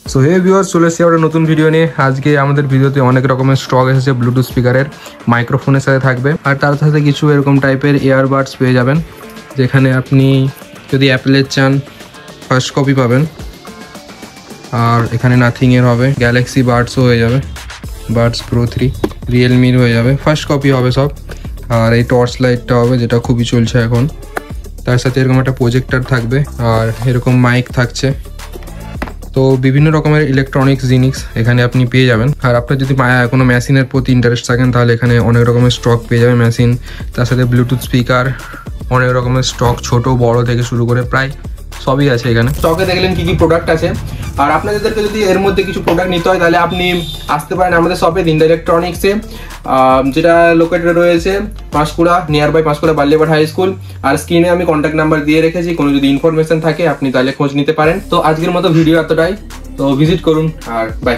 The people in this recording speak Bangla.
সো হে ভিউয়ার্স, চলে এসেছি একটা নতুন ভিডিও নিয়ে। আজকে আমাদের ভিডিওতে অনেক রকমের স্টক এসেছে। ব্লুটুথ স্পিকারের মাইক্রোফোনের সাথে থাকবে, আর তার সাথে কিছু এরকম টাইপের ইয়ারবাডস পেয়ে যাবেন, যেখানে আপনি যদি অ্যাপেলের চান ফার্স্ট কপি পাবেন। আর এখানে নাথিংয়ের হবে, গ্যালাক্সি বাডসও হয়ে যাবে, বাডস প্রো 3, রিয়েলমির হয়ে যাবে, ফার্স্ট কপি হবে সব। আর এই টর্চ লাইটটা হবে, যেটা খুবই চলছে এখন। তার সাথে এরকম একটা প্রজেক্টর থাকবে, আর এরকম মাইক থাকছে। তো বিভিন্ন রকমের ইলেকট্রনিক্স জিনিস এখানে আপনি পেয়ে যাবেন। আর আপনার যদি কোনো মেশিনের প্রতি ইন্টারেস্ট থাকেন, তাহলে এখানে অনেক রকমের স্টক পেয়ে যাবেন মেশিন। তার সাথে ব্লুটুথ স্পিকার, অনেক রকমের স্টক, ছোট বড় থেকে শুরু করে প্রায় সবই আছে এখানে। স্টকে দেখলেন কি কি প্রোডাক্ট আছে। আর আপনাদেরকে যদি এর মধ্যে কিছু প্রোডাক্ট নিতে হয়, তাহলে আপনি আসতে পারেন আমাদের শপে, দিনদা ইলেকট্রনিক্সে, যেটা লোকেটেড রয়েছে পাঁশকুড়া, নিয়ার বাই পাঁশকুড়া বাল্যবাট হাই স্কুল। আর স্ক্রিনে আমি কন্ট্যাক্ট নাম্বার দিয়ে রেখেছি, কোনো যদি ইনফরমেশন থাকে আপনি তাহলে খোঁজ নিতে পারেন। তো আজকের মতো ভিডিও এতটাই, তো ভিজিট করুন আর বাই।